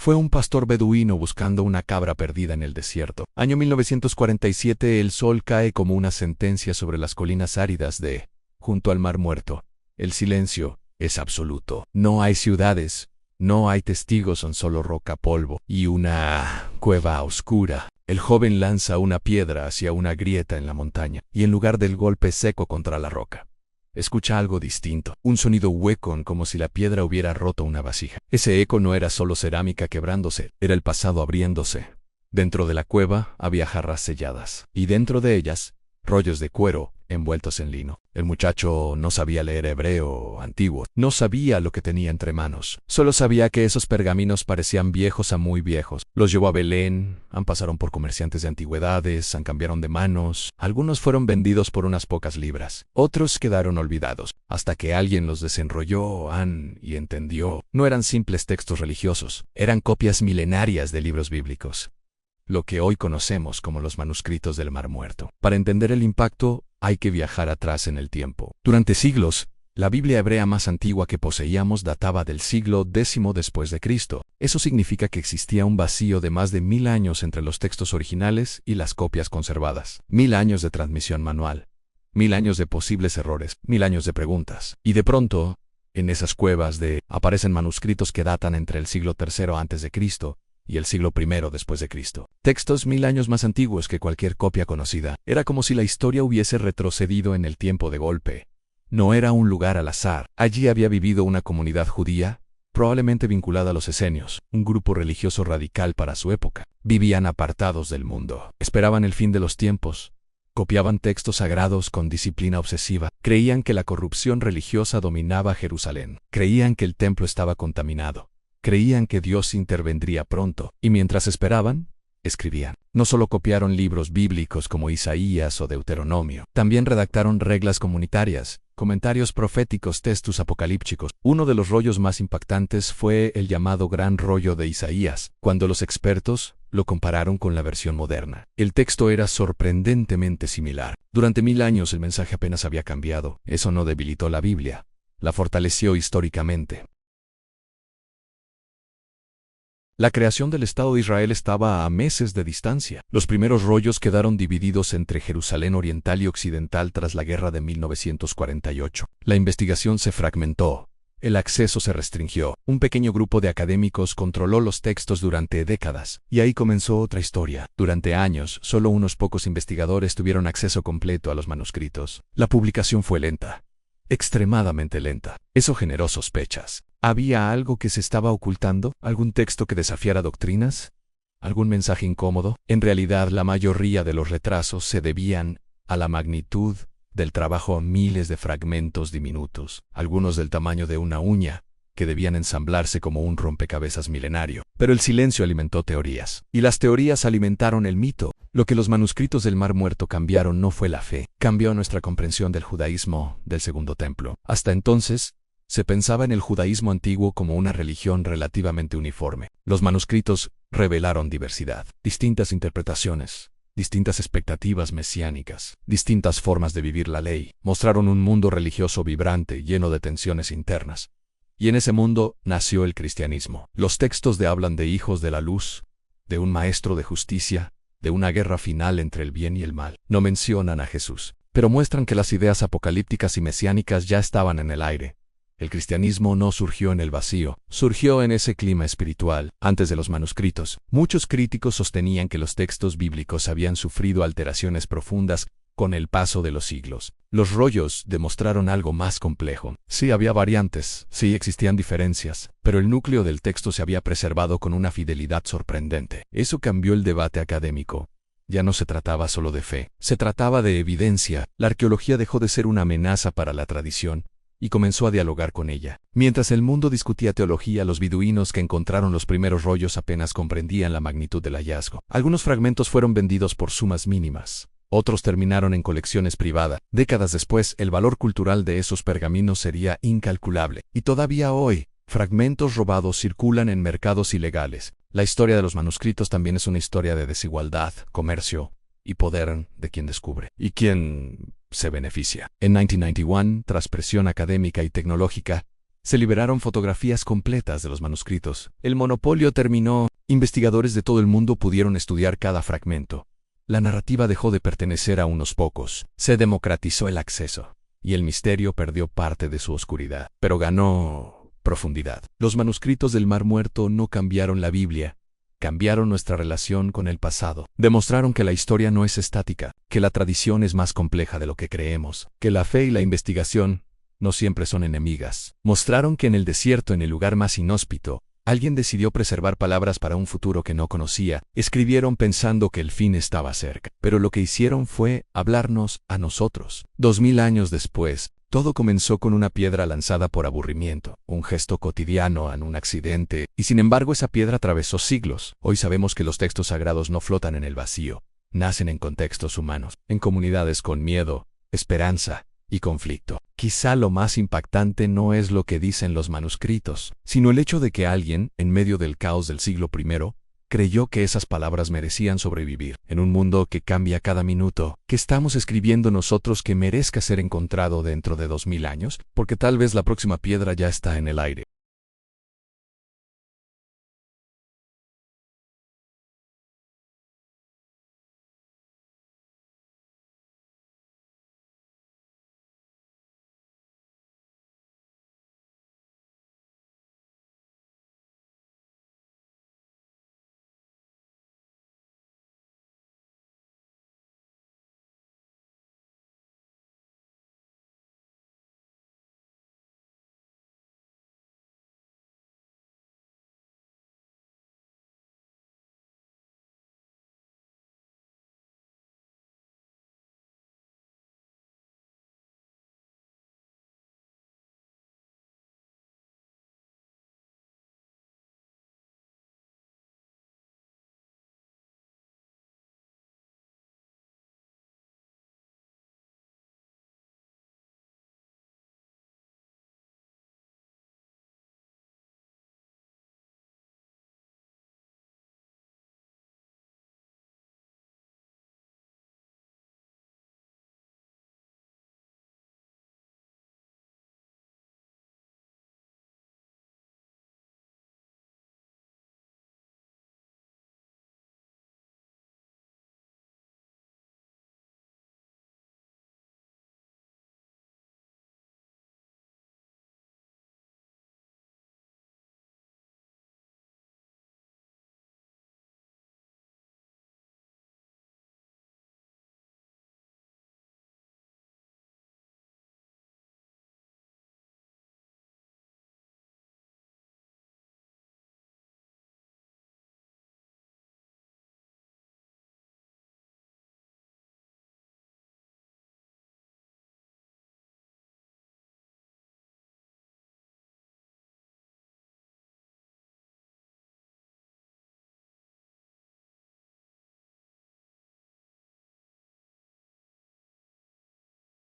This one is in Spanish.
Fue un pastor beduino buscando una cabra perdida en el desierto. Año 1947, el sol cae como una sentencia sobre las colinas áridas junto al Mar Muerto. El silencio es absoluto. No hay ciudades, no hay testigos, son solo roca, polvo y una cueva oscura. El joven lanza una piedra hacia una grieta en la montaña, y en lugar del golpe seco contra la roca, escucha algo distinto, un sonido hueco como si la piedra hubiera roto una vasija. Ese eco no era solo cerámica quebrándose, era el pasado abriéndose. Dentro de la cueva había jarras selladas, y dentro de ellas, rollos de cuero envueltos en lino. El muchacho no sabía leer hebreo antiguo, no sabía lo que tenía entre manos. Solo sabía que esos pergaminos parecían viejos a muy viejos. Los llevó a Belén, pasaron por comerciantes de antigüedades, cambiaron de manos. Algunos fueron vendidos por unas pocas libras. Otros quedaron olvidados, hasta que alguien los desenrolló y entendió. No eran simples textos religiosos, eran copias milenarias de libros bíblicos, lo que hoy conocemos como los manuscritos del Mar Muerto. Para entender el impacto, hay que viajar atrás en el tiempo. Durante siglos, la Biblia hebrea más antigua que poseíamos databa del siglo X después de Cristo. Eso significa que existía un vacío de más de 1000 años entre los textos originales y las copias conservadas. 1000 años de transmisión manual, 1000 años de posibles errores, 1000 años de preguntas. Y de pronto, en esas cuevas aparecen manuscritos que datan entre el siglo III antes de Cristo y el siglo I después de Cristo. Textos 1000 años más antiguos que cualquier copia conocida. Era como si la historia hubiese retrocedido en el tiempo de golpe. No era un lugar al azar. Allí había vivido una comunidad judía, probablemente vinculada a los esenios, un grupo religioso radical para su época. Vivían apartados del mundo. Esperaban el fin de los tiempos. Copiaban textos sagrados con disciplina obsesiva. Creían que la corrupción religiosa dominaba Jerusalén. Creían que el templo estaba contaminado. Creían que Dios intervendría pronto, y mientras esperaban, escribían. No solo copiaron libros bíblicos como Isaías o Deuteronomio, también redactaron reglas comunitarias, comentarios proféticos, textos apocalípticos. Uno de los rollos más impactantes fue el llamado Gran Rollo de Isaías, cuando los expertos lo compararon con la versión moderna. El texto era sorprendentemente similar. Durante 1000 años el mensaje apenas había cambiado. Eso no debilitó la Biblia, la fortaleció históricamente. La creación del Estado de Israel estaba a meses de distancia. Los primeros rollos quedaron divididos entre Jerusalén oriental y occidental tras la guerra de 1948. La investigación se fragmentó. El acceso se restringió. Un pequeño grupo de académicos controló los textos durante décadas. Y ahí comenzó otra historia. Durante años, solo unos pocos investigadores tuvieron acceso completo a los manuscritos. La publicación fue lenta. Extremadamente lenta. Eso generó sospechas. ¿Había algo que se estaba ocultando? ¿Algún texto que desafiara doctrinas? ¿Algún mensaje incómodo? En realidad, la mayoría de los retrasos se debían a la magnitud del trabajo, miles de fragmentos diminutos, algunos del tamaño de una uña, que debían ensamblarse como un rompecabezas milenario. Pero el silencio alimentó teorías, y las teorías alimentaron el mito. Lo que los manuscritos del Mar Muerto cambiaron no fue la fe, cambió nuestra comprensión del judaísmo del Segundo Templo. Hasta entonces, se pensaba en el judaísmo antiguo como una religión relativamente uniforme. Los manuscritos revelaron diversidad, distintas interpretaciones, distintas expectativas mesiánicas, distintas formas de vivir la ley. Mostraron un mundo religioso vibrante, lleno de tensiones internas. Y en ese mundo nació el cristianismo. Los textos hablan de hijos de la luz, de un maestro de justicia, de una guerra final entre el bien y el mal. No mencionan a Jesús, pero muestran que las ideas apocalípticas y mesiánicas ya estaban en el aire. El cristianismo no surgió en el vacío, surgió en ese clima espiritual. Antes de los manuscritos, muchos críticos sostenían que los textos bíblicos habían sufrido alteraciones profundas con el paso de los siglos. Los rollos demostraron algo más complejo. Sí había variantes, sí existían diferencias, pero el núcleo del texto se había preservado con una fidelidad sorprendente. Eso cambió el debate académico. Ya no se trataba solo de fe, se trataba de evidencia. La arqueología dejó de ser una amenaza para la tradición y comenzó a dialogar con ella. Mientras el mundo discutía teología, los beduinos que encontraron los primeros rollos apenas comprendían la magnitud del hallazgo. Algunos fragmentos fueron vendidos por sumas mínimas. Otros terminaron en colecciones privadas. Décadas después, el valor cultural de esos pergaminos sería incalculable. Y todavía hoy, fragmentos robados circulan en mercados ilegales. La historia de los manuscritos también es una historia de desigualdad, comercio y poder de quien descubre y quien se beneficia. En 1991, tras presión académica y tecnológica, Se liberaron fotografías completas de los manuscritos. El monopolio terminó. Investigadores de todo el mundo pudieron estudiar cada fragmento. La narrativa dejó de pertenecer a unos pocos. Se democratizó el acceso. Y el misterio perdió parte de su oscuridad. Pero ganó profundidad. Los manuscritos del Mar Muerto no cambiaron la Biblia. Cambiaron nuestra relación con el pasado. Demostraron que la historia no es estática, que la tradición es más compleja de lo que creemos, que la fe y la investigación no siempre son enemigas. Mostraron que en el desierto, en el lugar más inhóspito, alguien decidió preservar palabras para un futuro que no conocía. Escribieron pensando que el fin estaba cerca, pero lo que hicieron fue hablarnos a nosotros. 2000 años después, todo comenzó con una piedra lanzada por aburrimiento, un gesto cotidiano en un accidente, y sin embargo esa piedra atravesó siglos. Hoy sabemos que los textos sagrados no flotan en el vacío, nacen en contextos humanos, en comunidades con miedo, esperanza y conflicto. Quizá lo más impactante no es lo que dicen los manuscritos, sino el hecho de que alguien, en medio del caos del siglo I, creyó que esas palabras merecían sobrevivir. En un mundo que cambia cada minuto, ¿qué estamos escribiendo nosotros que merezca ser encontrado dentro de 2000 años? Porque tal vez la próxima piedra ya está en el aire.